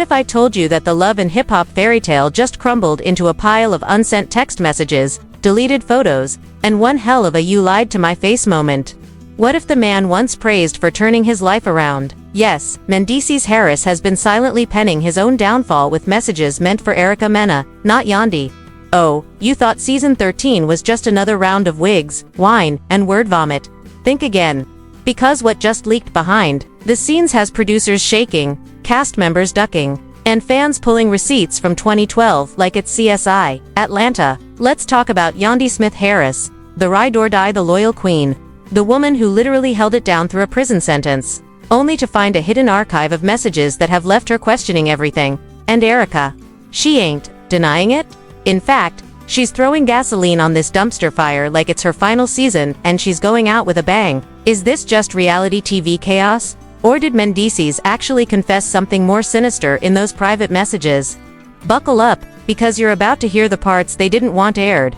If I told you that the Love and Hip Hop fairy tale just crumbled into a pile of unsent text messages, deleted photos, and one hell of a you lied to my face moment? What if the man once praised for turning his life around? Yes, Mendeecees Harris has been silently penning his own downfall with messages meant for EricaMena, not Yandy. Oh, you thought season 13 was just another round of wigs, wine, and word vomit? Think again. Because what just leaked behind the scenes has producers shaking, cast members ducking, and fans pulling receipts from 2012 like it's CSI, Atlanta. Let's talk about YandySmith Harris, the ride or die, the loyal queen. The woman who literally held it down through a prison sentence, only to find a hidden archive of messages that have left her questioning everything. And Erica, she ain't denying it. In fact, she's throwing gasoline on this dumpster fire like it's her final season and she's going out with a bang. Is this just reality TV chaos? Or did Mendeecees actually confess something more sinister in those private messages? Buckle up, because you're about to hear the parts they didn't want aired.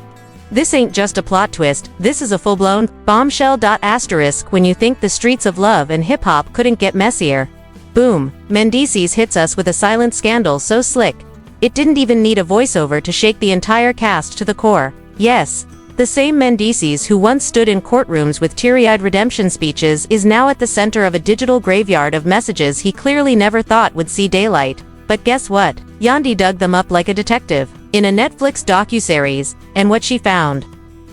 This ain't just a plot twist, this is a full-blown bombshell. Asterisk when you think the streets of love and hip-hop couldn't get messier. Boom, Mendeecees hits us with a silent scandal so slick, it didn't even need a voiceover to shake the entire cast to the core. Yes, the same Mendeecees who once stood in courtrooms with teary-eyed redemption speeches is now at the center of a digital graveyard of messages he clearly never thought would see daylight. But guess what? Yandy dug them up like a detective in a Netflix docuseries, and what she found?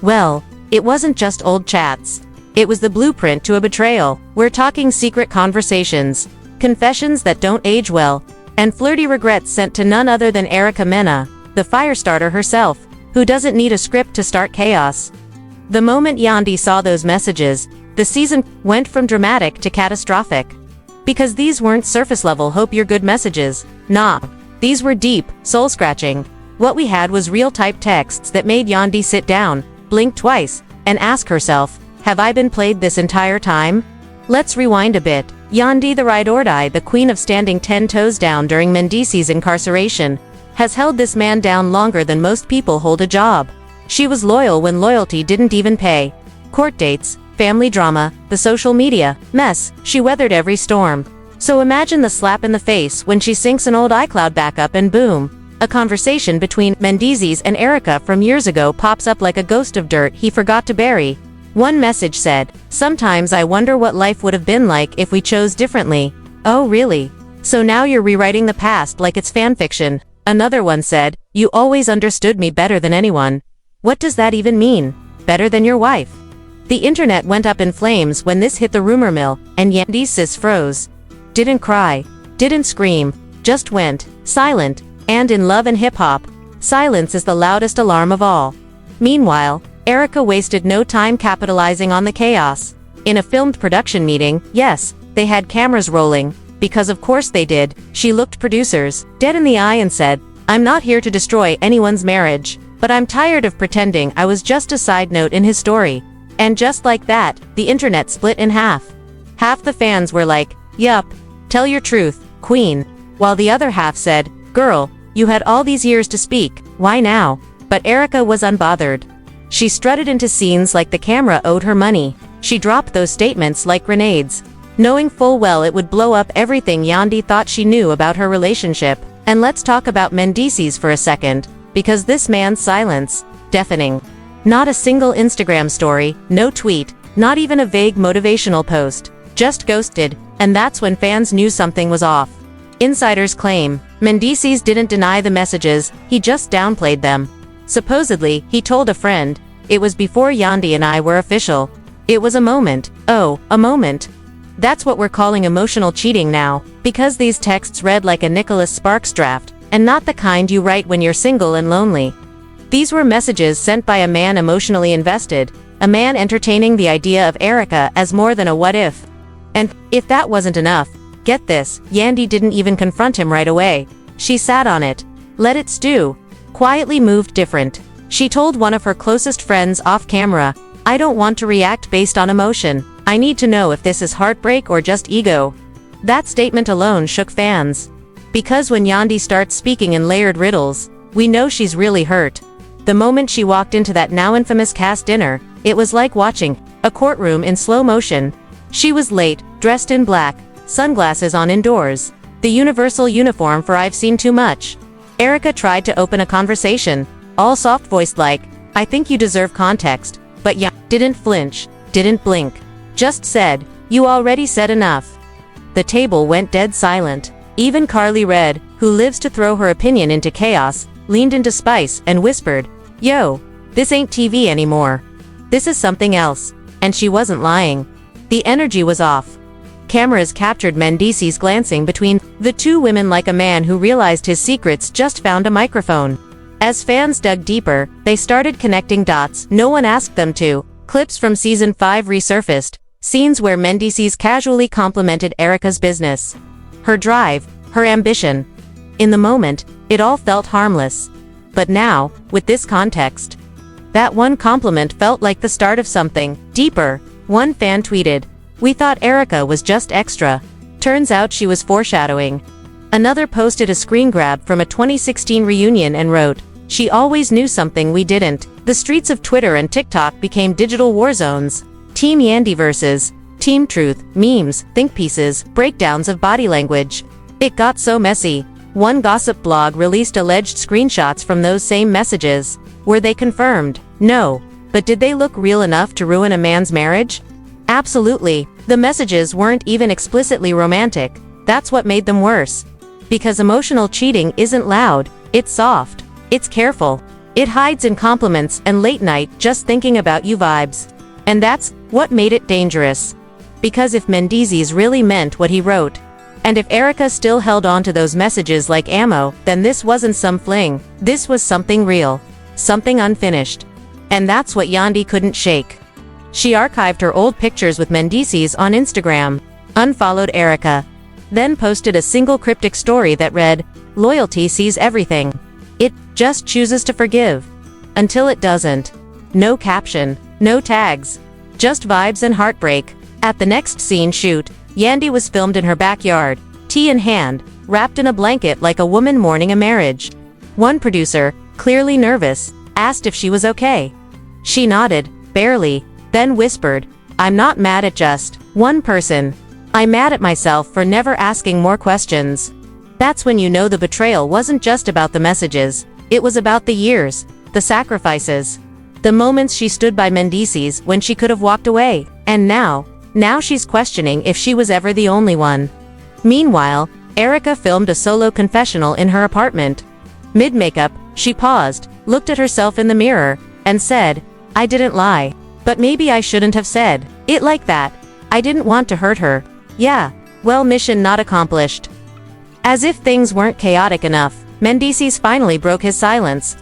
Well, it wasn't just old chats. It was the blueprint to a betrayal. We're talking secret conversations, confessions that don't age well, and flirty regrets sent to none other than EricaMena, the firestarter herself, who doesn't need a script to start chaos. The moment Yandy saw those messages, the season went from dramatic to catastrophic. Because these weren't surface-level hope you're good messages. Nah. These were deep, soul-scratching. What we had was real-type texts that made Yandy sit down, blink twice, and ask herself, have I been played this entire time? Let's rewind a bit. Yandy, the ride or die, the queen of standing 10 toes down during Mendeecees' incarceration, has held this man down longer than most people hold a job. She was loyal when loyalty didn't even pay. Court dates, family drama, the social media mess, she weathered every storm. So imagine the slap in the face when she syncs an old iCloud backup and boom, a conversation between Mendeecees and Erica from years ago pops up like a ghost of dirt he forgot to bury. One message said, "Sometimes I wonder what life would have been like if we chose differently." Oh really? So now you're rewriting the past like it's fanfiction. Another one said, "You always understood me better than anyone." What does that even mean? Better than your wife? The internet went up in flames when this hit the rumor mill, and YandySmith froze. Didn't cry, didn't scream, just went silent. And in Love and Hip Hop, silence is the loudest alarm of all. Meanwhile, Erica wasted no time capitalizing on the chaos. In a filmed production meeting, yes, they had cameras rolling, because of course they did, she looked producers dead in the eye and said, "I'm not here to destroy anyone's marriage, but I'm tired of pretending I was just a side note in his story." And just like that, the internet split in half. Half the fans were like, "Yup, tell your truth, queen," while the other half said, "Girl, you had all these years to speak, why now?" But Erica was unbothered. She strutted into scenes like the camera owed her money. She dropped those statements like grenades, knowing full well it would blow up everything Yandy thought she knew about her relationship. And let's talk about Mendeecees for a second, because this man's silence, deafening. Not a single Instagram story, no tweet, not even a vague motivational post, just ghosted, and that's when fans knew something was off. Insiders claim, Mendeecees didn't deny the messages, he just downplayed them. Supposedly, he told a friend, "It was before Yandy and I were official. It was a moment." Oh, a moment. That's what we're calling emotional cheating now, because these texts read like a Nicholas Sparks draft, and not the kind you write when you're single and lonely. These were messages sent by a man emotionally invested, a man entertaining the idea of Erica as more than a what if. And if that wasn't enough, get this, Yandy didn't even confront him right away. She sat on it, let it stew, quietly moved different. She told one of her closest friends off camera, "I don't want to react based on emotion. I need to know if this is heartbreak or just ego." That statement alone shook fans. Because when Yandy starts speaking in layered riddles, we know she's really hurt. The moment she walked into that now infamous cast dinner, it was like watching a courtroom in slow motion. She was late, dressed in black, sunglasses on indoors. The universal uniform for I've seen too much. Erica tried to open a conversation, all soft-voiced like, I think you deserve context, but didn't flinch, didn't blink. Just said, you already said enough. The table went dead silent. Even Carly Red, who lives to throw her opinion into chaos, leaned into spice and whispered, yo, this ain't TV anymore. This is something else. And she wasn't lying. The energy was off. Cameras captured Mendeecees glancing between the two women like a man who realized his secrets just found a microphone. As fans dug deeper, they started connecting dots no one asked them to. Clips from Season 5 resurfaced, scenes where Mendeecees casually complimented Erica's business. Her drive, her ambition. In the moment, it all felt harmless. But now, with this context, that one compliment felt like the start of something deeper. One fan tweeted, we thought Erica was just extra. Turns out she was foreshadowing. Another posted a screen grab from a 2016 reunion and wrote, she always knew something we didn't. The streets of Twitter and TikTok became digital war zones. Team Yandy versus Team Truth, memes, think pieces, breakdowns of body language. It got so messy. One gossip blog released alleged screenshots from those same messages. Were they confirmed? No. But did they look real enough to ruin a man's marriage? Absolutely. The messages weren't even explicitly romantic. That's what made them worse. Because emotional cheating isn't loud, it's soft. It's careful. It hides in compliments and late night just thinking about you vibes. And that's what made it dangerous. Because if Mendeecees really meant what he wrote, and if Erica still held on to those messages like ammo, then this wasn't some fling. This was something real. Something unfinished. And that's what Yandy couldn't shake. She archived her old pictures with Mendeecees on Instagram, unfollowed Erica, then posted a single cryptic story that read, loyalty sees everything. It just chooses to forgive. Until it doesn't. No caption, no tags. Just vibes and heartbreak. At the next scene shoot, Yandy was filmed in her backyard, tea in hand, wrapped in a blanket like a woman mourning a marriage. One producer, clearly nervous, asked if she was okay. She nodded, barely, then whispered, I'm not mad at just one person. I'm mad at myself for never asking more questions. That's when you know the betrayal wasn't just about the messages, it was about the years, the sacrifices, the moments she stood by Mendeecees when she could have walked away, and now she's questioning if she was ever the only one. Meanwhile, Erica filmed a solo confessional in her apartment. Mid-makeup, she paused, looked at herself in the mirror, and said, I didn't lie. But maybe I shouldn't have said it like that. I didn't want to hurt her. Yeah, well, mission not accomplished. As if things weren't chaotic enough, Mendeecees finally broke his silence.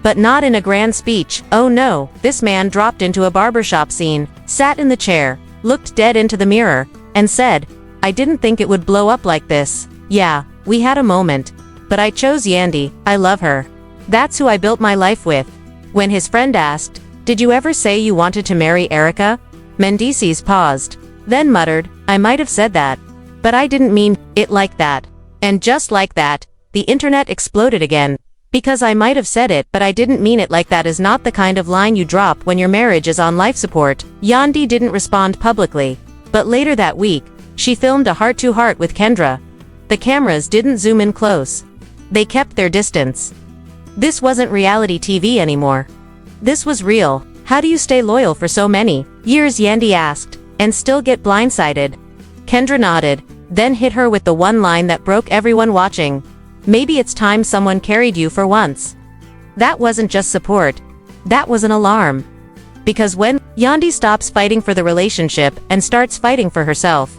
But not in a grand speech. Oh no, this man dropped into a barbershop scene, sat in the chair, looked dead into the mirror, and said, I didn't think it would blow up like this. Yeah, we had a moment. But I chose Yandy, I love her. That's who I built my life with. When his friend asked, did you ever say you wanted to marry Erica? Mendeecees paused, then muttered, I might have said that. But I didn't mean it like that. And just like that, the internet exploded again. Because I might have said it but I didn't mean it like that is not the kind of line you drop when your marriage is on life support. Yandy didn't respond publicly. But later that week, she filmed a heart-to-heart with Kendra. The cameras didn't zoom in close. They kept their distance. This wasn't reality TV anymore. This was real. How do you stay loyal for so many years, Yandy asked, and still get blindsided? Kendra nodded, then hit her with the one line that broke everyone watching. Maybe it's time someone carried you for once. That wasn't just support. That was an alarm. Because when Yandy stops fighting for the relationship and starts fighting for herself,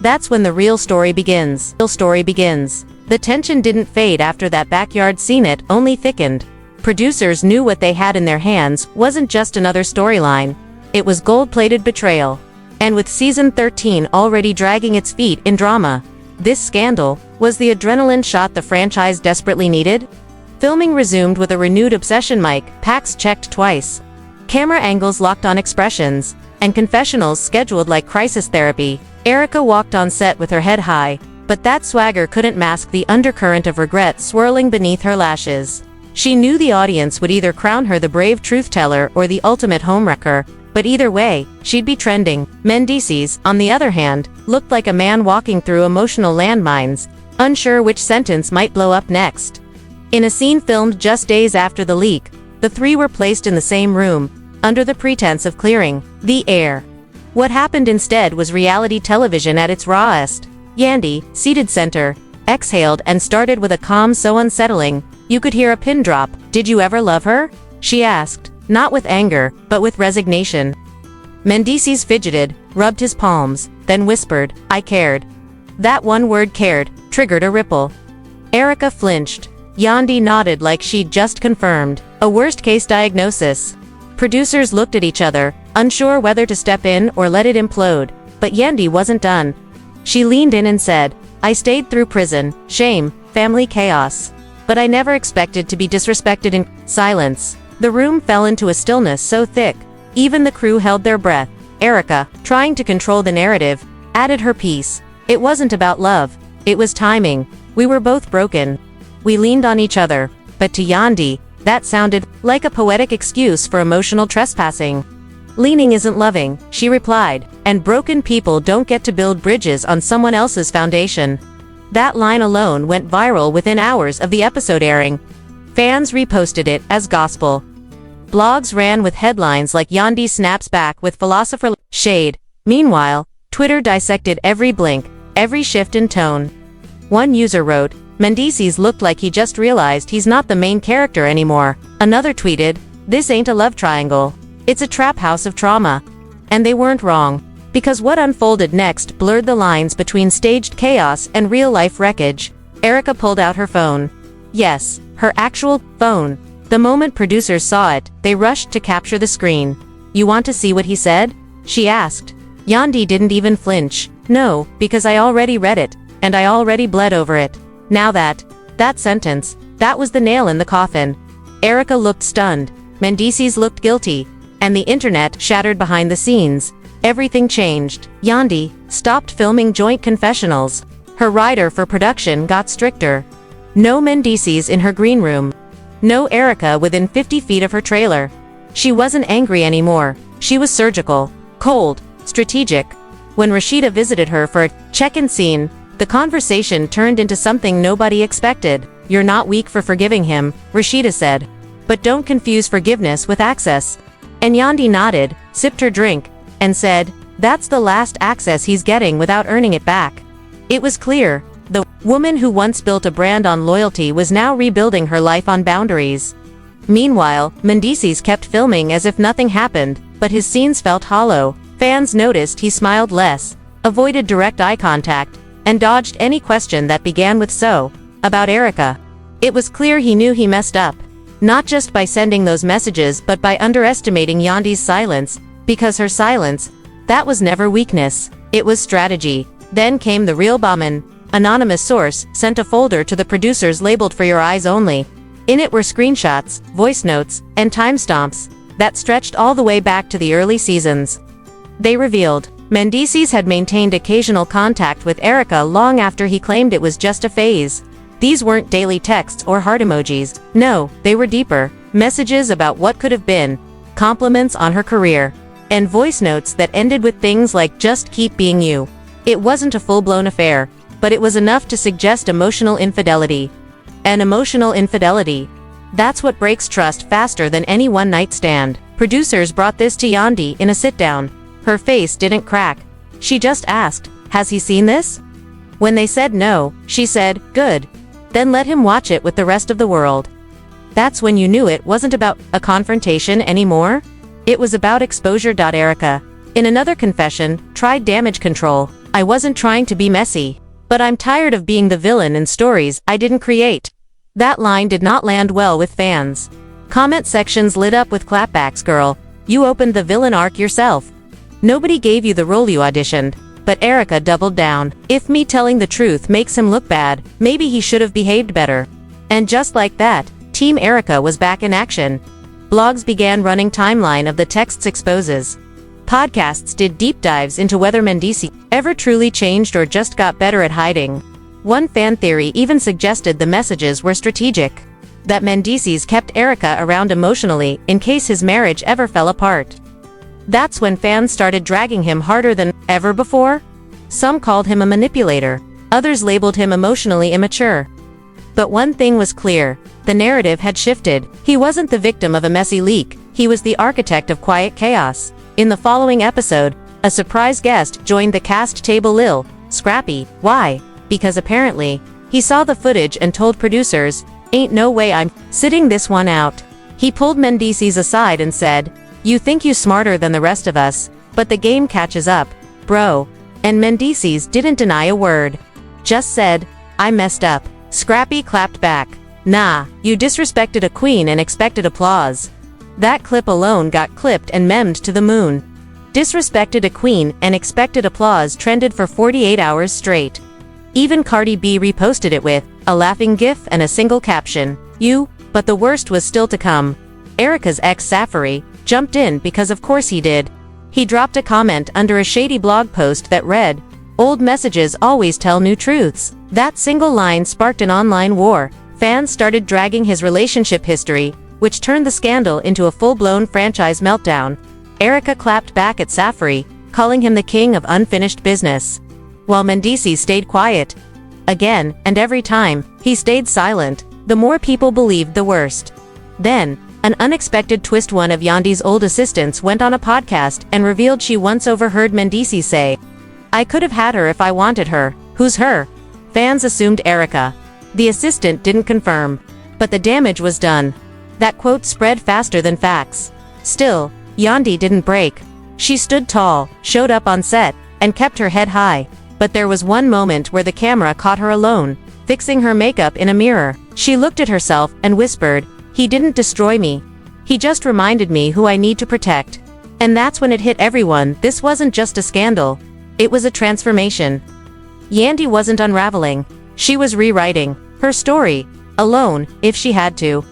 that's when the real story begins. The tension didn't fade after that backyard scene, it only thickened. Producers knew what they had in their hands wasn't just another storyline. It was gold-plated betrayal. And with season 13 already dragging its feet in drama, this scandal was the adrenaline shot the franchise desperately needed. Filming resumed with a renewed obsession. Packs checked twice. Camera angles locked on expressions, and confessionals scheduled like crisis therapy. Erica walked on set with her head high, but that swagger couldn't mask the undercurrent of regret swirling beneath her lashes. She knew the audience would either crown her the brave truth-teller or the ultimate homewrecker, but either way, she'd be trending. Mendeecees, on the other hand, looked like a man walking through emotional landmines. unsure which sentence might blow up next. In a scene filmed just days after the leak, the three were placed in the same room, under the pretense of clearing the air. What happened instead was reality television at its rawest. Yandy, seated center, exhaled and started with a calm so unsettling, you could hear a pin drop. Did you ever love her? She asked, not with anger, but with resignation. Mendeecees fidgeted, rubbed his palms, then whispered, I cared. That one word cared triggered a ripple. Erica flinched. Yandy nodded like she'd just confirmed a worst-case diagnosis. Producers looked at each other, unsure whether to step in or let it implode, but Yandy wasn't done. She leaned in and said, I stayed through prison, shame, family chaos. But I never expected to be disrespected in silence. The room fell into a stillness so thick, even the crew held their breath. Erica, trying to control the narrative, added her piece. It wasn't about love. It was timing. We were both broken. We leaned on each other, but to Yandy, that sounded like a poetic excuse for emotional trespassing. Leaning isn't loving, she replied, and broken people don't get to build bridges on someone else's foundation. That line alone went viral within hours of the episode airing. Fans reposted it as gospel. Blogs ran with headlines like Yandy snaps back with philosopher shade. Meanwhile, Twitter dissected every blink, every shift in tone. One user wrote, Mendeecees looked like he just realized he's not the main character anymore. Another tweeted, this ain't a love triangle. It's a trap house of trauma. And they weren't wrong. Because what unfolded next blurred the lines between staged chaos and real-life wreckage. Erica pulled out her phone. Yes, her actual phone. The moment producers saw it, they rushed to capture the screen. You want to see what he said? She asked. Yandy didn't even flinch. No, because I already read it, and I already bled over it. Now that sentence, that was the nail in the coffin. Erica looked stunned. Mendeecees looked guilty. And the internet shattered behind the scenes. Everything changed. Yandy stopped filming joint confessionals. Her writer for production got stricter. No Mendeecees in her green room. No Erica within 50 feet of her trailer. She wasn't angry anymore. She was surgical, cold, strategic. When Rashida visited her for a check-in scene, the conversation turned into something nobody expected. You're not weak for forgiving him, Rashida said. But don't confuse forgiveness with access. And Yandy nodded, sipped her drink, and said, that's the last access he's getting without earning it back. It was clear. The woman who once built a brand on loyalty was now rebuilding her life on boundaries. Meanwhile, Mendeecees kept filming as if nothing happened, but his scenes felt hollow. Fans noticed he smiled less, avoided direct eye contact, and dodged any question that began with so, about Erica. It was clear he knew he messed up. Not just by sending those messages but by underestimating Yandy's silence, because her silence, that was never weakness, it was strategy. Then came the real bomb. An anonymous source sent a folder to the producers labeled for your eyes only. In it were screenshots, voice notes, and timestamps that stretched all the way back to the early seasons. They revealed Mendeecees had maintained occasional contact with Erica long after he claimed it was just a phase. These weren't daily texts or heart emojis. No, they were deeper. Messages about what could have been, compliments on her career, and voice notes that ended with things like just keep being you. It wasn't a full-blown affair, but it was enough to suggest emotional infidelity. And emotional infidelity, that's what breaks trust faster than any one-night stand. Producers brought this to Yandy in a sit-down. Her face didn't crack. She just asked, has he seen this? When they said no, she said, good. Then let him watch it with the rest of the world. That's when you knew it wasn't about a confrontation anymore. It was about exposure. Erica, in another confession, tried damage control. I wasn't trying to be messy, but I'm tired of being the villain in stories I didn't create. That line did not land well with fans. Comment sections lit up with clapbacks. Girl, you opened the villain arc yourself. Nobody gave you the role you auditioned. But Erica doubled down. If me telling the truth makes him look bad, maybe he should have behaved better. And just like that, Team Erica was back in action. Blogs began running timeline of the texts exposes. Podcasts did deep dives into whether Mendeecees ever truly changed or just got better at hiding. One fan theory even suggested the messages were strategic. That Mendeecees kept Erica around emotionally in case his marriage ever fell apart. That's when fans started dragging him harder than ever before. Some called him a manipulator. Others labeled him emotionally immature. But one thing was clear. The narrative had shifted. He wasn't the victim of a messy leak. He was the architect of quiet chaos. In the following episode, a surprise guest joined the cast table. Lil Scrappy. Why? Because apparently, he saw the footage and told producers, "Ain't no way I'm sitting this one out." He pulled Mendeecees aside and said, "You think you smarter than the rest of us, but the game catches up, bro." And Mendeecees didn't deny a word. Just said, "I messed up." Scrappy clapped back. "Nah, you disrespected a queen and expected applause." That clip alone got clipped and memed to the moon. Disrespected a queen and expected applause trended for 48 hours straight. Even Cardi B reposted it with a laughing gif and a single caption, "You," but the worst was still to come. Erica's ex Safari jumped in because of course he did. He dropped a comment under a shady blog post that read, "Old messages always tell new truths." That single line sparked an online war. Fans started dragging his relationship history, which turned the scandal into a full-blown franchise meltdown. Erica clapped back at Safari, calling him the king of unfinished business, while Mendeecees stayed quiet. Again, and every time, he stayed silent, the more people believed the worst. Then, an unexpected twist. One of Yandy's old assistants went on a podcast and revealed she once overheard Mendeecees say, "I could have had her if I wanted her." Who's her? Fans assumed Erica. The assistant didn't confirm. But the damage was done. That quote spread faster than facts. Still, Yandy didn't break. She stood tall, showed up on set, and kept her head high. But there was one moment where the camera caught her alone, fixing her makeup in a mirror. She looked at herself and whispered, "He didn't destroy me. He just reminded me who I need to protect." And that's when it hit everyone. This wasn't just a scandal. It was a transformation. Yandy wasn't unraveling. She was rewriting her story, alone, if she had to.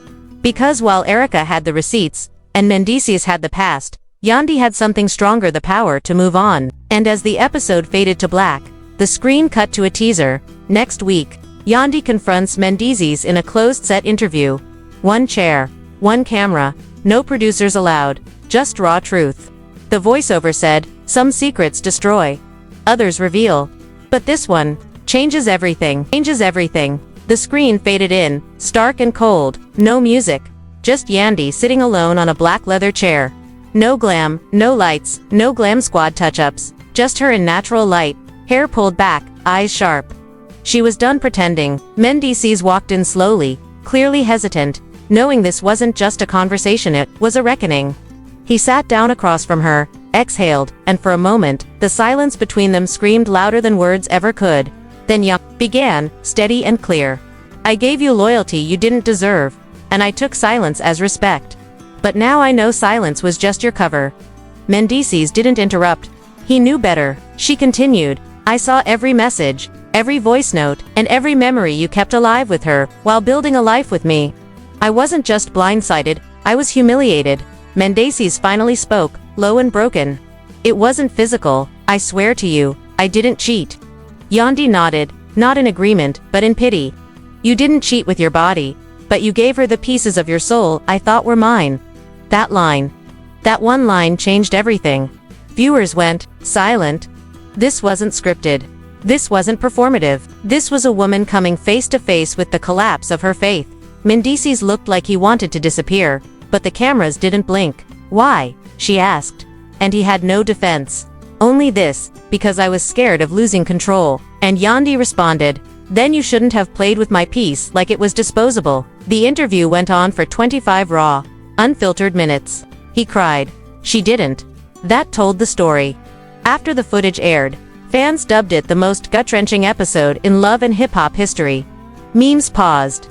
Because while Erica had the receipts, and Mendeecees had the past, Yandy had something stronger: the power to move on. And as the episode faded to black, the screen cut to a teaser. Next week, Yandy confronts Mendeecees in a closed-set interview. One chair, one camera, no producers allowed, just raw truth. The voiceover said, "Some secrets destroy, others reveal. But this one changes everything." The screen faded in, stark and cold, no music. Just Yandy sitting alone on a black leather chair. No glam, no lights, no glam squad touch-ups, just her in natural light, hair pulled back, eyes sharp. She was done pretending. Mendeecees walked in slowly, clearly hesitant, knowing this wasn't just a conversation, it was a reckoning. He sat down across from her, exhaled, and for a moment, the silence between them screamed louder than words ever could. Then Yandy began, steady and clear. "I gave you loyalty you didn't deserve, and I took silence as respect. But now I know silence was just your cover." Mendeecees didn't interrupt. He knew better. She continued, "I saw every message, every voice note, and every memory you kept alive with her, while building a life with me. I wasn't just blindsided, I was humiliated." Mendeecees finally spoke, low and broken. "It wasn't physical, I swear to you, I didn't cheat." Yandy nodded, not in agreement, but in pity. "You didn't cheat with your body, but you gave her the pieces of your soul I thought were mine." That line. That one line changed everything. Viewers went silent. This wasn't scripted. This wasn't performative. This was a woman coming face to face with the collapse of her faith. Mendeecees looked like he wanted to disappear, but the cameras didn't blink. "Why?" she asked. And he had no defense. "Only this, because I was scared of losing control." And Yandy responded, "Then you shouldn't have played with my peace like it was disposable." The interview went on for 25 raw, unfiltered minutes. He cried. She didn't. That told the story. After the footage aired, fans dubbed it the most gut-wrenching episode in Love and Hip Hop history. Memes paused.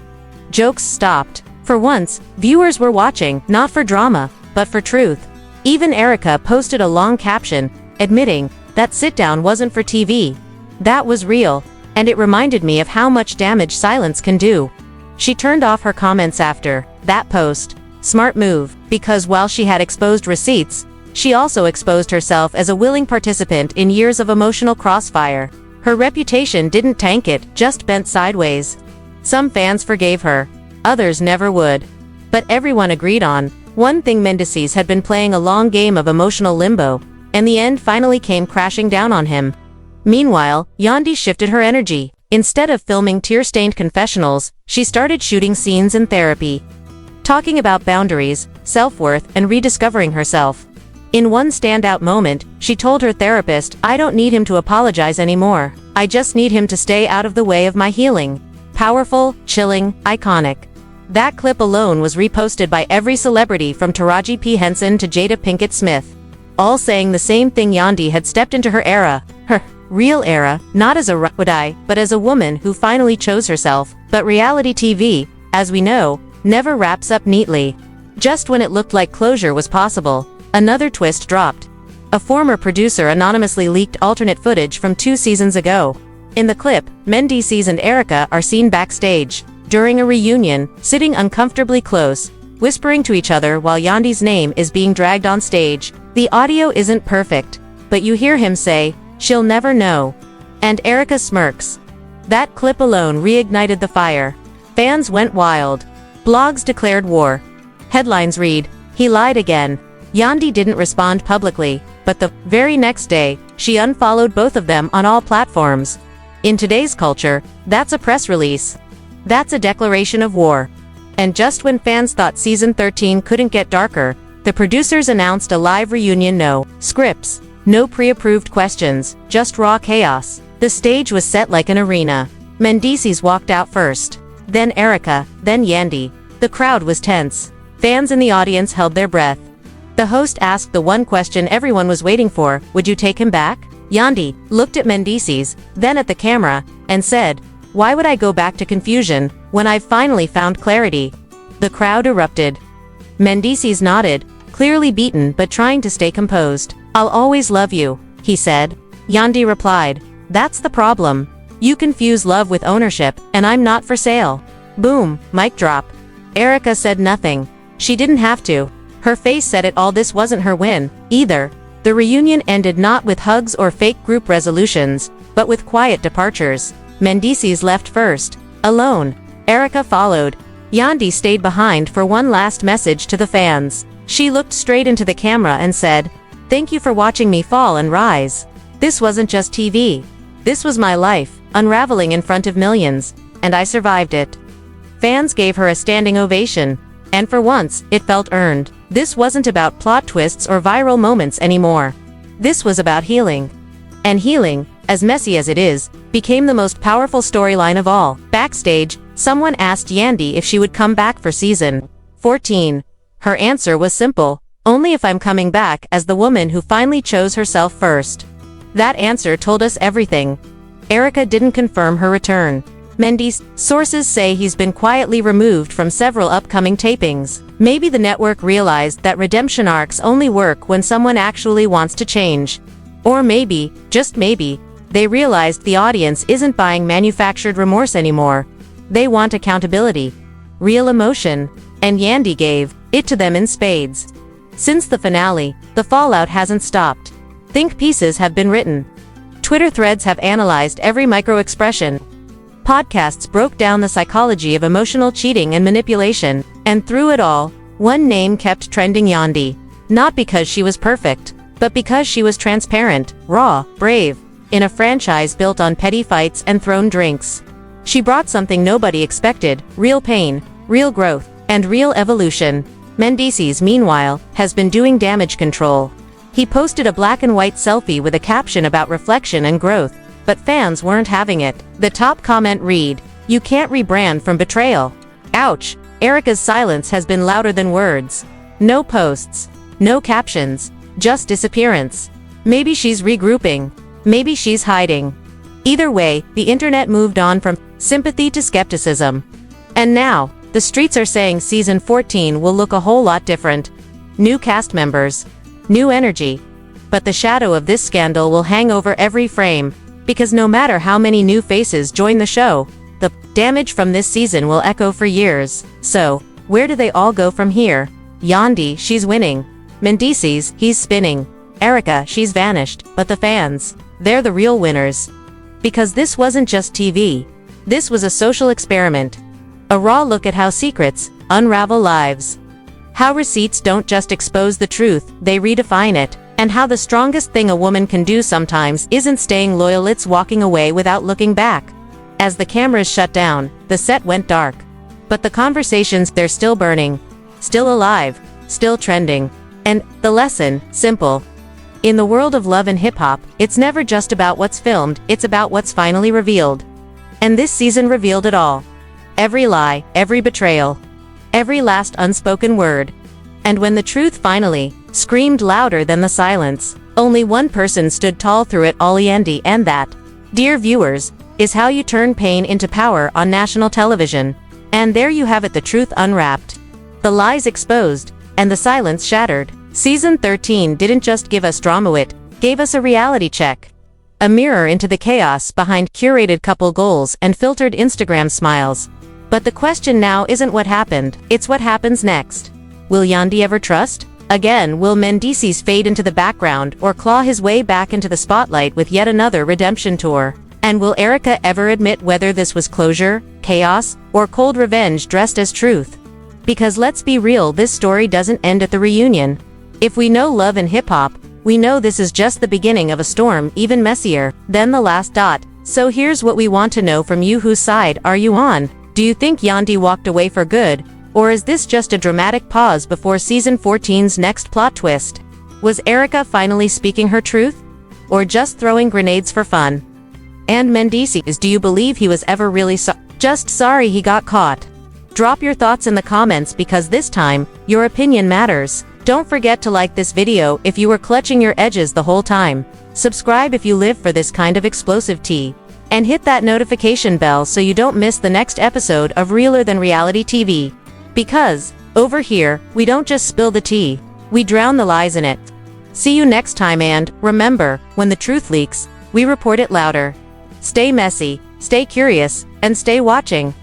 Jokes stopped. For once, viewers were watching, not for drama, but for truth. Even Erica posted a long caption, admitting that sit-down wasn't for TV. That was real, and it reminded me of how much damage silence can do. She turned off her comments after that post. Smart move, because while she had exposed receipts, she also exposed herself as a willing participant in years of emotional crossfire. Her reputation didn't tank, it just bent sideways. Some fans forgave her, others never would. But everyone agreed on one thing: Mendeecees had been playing a long game of emotional limbo, and the end finally came crashing down on him. Meanwhile, Yandy shifted her energy. Instead of filming tear-stained confessionals, she started shooting scenes in therapy, talking about boundaries, self-worth, and rediscovering herself. In one standout moment, she told her therapist, "I don't need him to apologize anymore. I just need him to stay out of the way of my healing." Powerful, chilling, iconic. That clip alone was reposted by every celebrity from Taraji P. Henson to Jada Pinkett Smith, all saying the same thing: Yandy had stepped into her era, her real era, not as a would-I, but as a woman who finally chose herself. But reality TV, as we know, never wraps up neatly. Just when it looked like closure was possible, another twist dropped. A former producer anonymously leaked alternate footage from 2 seasons ago. In the clip, Mendeecees and Erica are seen backstage, during a reunion, sitting uncomfortably close, whispering to each other while Yandy's name is being dragged on stage. The audio isn't perfect, but you hear him say, "She'll never know." And Erica smirks. That clip alone reignited the fire. Fans went wild. Blogs declared war. Headlines read, "He lied again." Yandy didn't respond publicly, but the very next day, she unfollowed both of them on all platforms. In today's culture, that's a press release. That's a declaration of war. And just when fans thought season 13 couldn't get darker, the producers announced a live reunion. No scripts, no pre-approved questions, just raw chaos. The stage was set like an arena. Mendeecees walked out first. Then Erica, then Yandy. The crowd was tense. Fans in the audience held their breath. The host asked the one question everyone was waiting for: "Would you take him back?" Yandy looked at Mendeecees, then at the camera, and said, "Why would I go back to confusion, when I've finally found clarity?" The crowd erupted. Mendeecees nodded, clearly beaten but trying to stay composed. "I'll always love you," he said. Yandy replied, "That's the problem. You confuse love with ownership, and I'm not for sale." Boom, mic drop. Erica said nothing. She didn't have to. Her face said it all. This wasn't her win, either. The reunion ended not with hugs or fake group resolutions, but with quiet departures. Mendeecees left first, alone. Erica followed. Yandy stayed behind for one last message to the fans. She looked straight into the camera and said, "Thank you for watching me fall and rise. This wasn't just TV. This was my life, unraveling in front of millions, and I survived it." Fans gave her a standing ovation, and for once, it felt earned. This wasn't about plot twists or viral moments anymore. This was about healing. And healing, as messy as it is, became the most powerful storyline of all. Backstage, someone asked Yandy if she would come back for season 14. Her answer was simple: "Only if I'm coming back as the woman who finally chose herself first." That answer told us everything. Erica didn't confirm her return. Mendeecees' sources say he's been quietly removed from several upcoming tapings. Maybe the network realized that redemption arcs only work when someone actually wants to change. Or maybe, just maybe, they realized the audience isn't buying manufactured remorse anymore. They want accountability, real emotion, and Yandy gave it to them in spades. Since the finale, the fallout hasn't stopped. Think pieces have been written. Twitter threads have analyzed every micro-expression. Podcasts broke down the psychology of emotional cheating and manipulation, and through it all, one name kept trending: Yandy. Not because she was perfect, but because she was transparent, raw, brave, in a franchise built on petty fights and thrown drinks. She brought something nobody expected: real pain, real growth, and real evolution. Mendeecees, meanwhile, has been doing damage control. He posted a black and white selfie with a caption about reflection and growth, but fans weren't having it. The top comment read, "You can't rebrand from betrayal." Ouch. Erica's silence has been louder than words. No posts, no captions, just disappearance. Maybe she's regrouping. Maybe she's hiding. Either way, the internet moved on from sympathy to skepticism. And now, the streets are saying season 14 will look a whole lot different. New cast members, new energy. But the shadow of this scandal will hang over every frame, because no matter how many new faces join the show, the damage from this season will echo for years. So, where do they all go from here? Yandy, she's winning. Mendeecees, he's spinning. Erica, she's vanished. But the fans, they're the real winners. Because this wasn't just TV. This was a social experiment. A raw look at how secrets unravel lives. How receipts don't just expose the truth, they redefine it. And how the strongest thing a woman can do sometimes isn't staying loyal, it's walking away without looking back. As the cameras shut down, the set went dark. But the conversations, they're still burning. Still alive. Still trending. And the lesson, simple. In the world of love and hip-hop, it's never just about what's filmed, it's about what's finally revealed. And this season revealed it all. Every lie, every betrayal, every last unspoken word. And when the truth finally screamed louder than the silence, only one person stood tall through it all, Yandy, and that, dear viewers, is how you turn pain into power on national television. And there you have it, the truth unwrapped, the lies exposed, and the silence shattered. Season 13 didn't just give us drama, it gave us a reality check. A mirror into the chaos behind curated couple goals and filtered Instagram smiles. But the question now isn't what happened, it's what happens next. Will Yandy ever trust? Again, will Mendeecees fade into the background or claw his way back into the spotlight with yet another redemption tour? And will Erica ever admit whether this was closure, chaos, or cold revenge dressed as truth? Because let's be real, this story doesn't end at the reunion. If we know love and hip-hop, we know this is just the beginning of a storm even messier than the last dot. So here's what we want to know from you: whose side are you on? Do you think Yandy walked away for good? Or is this just a dramatic pause before season 14's next plot twist? Was Erica finally speaking her truth? Or just throwing grenades for fun? And Mendeecees, do you believe he was ever really just sorry he got caught? Drop your thoughts in the comments, because this time, your opinion matters. Don't forget to like this video if you were clutching your edges the whole time. Subscribe if you live for this kind of explosive tea. And hit that notification bell so you don't miss the next episode of Realer Than Reality TV. Because, over here, we don't just spill the tea, we drown the lies in it. See you next time, and remember, when the truth leaks, we report it louder. Stay messy, stay curious, and stay watching,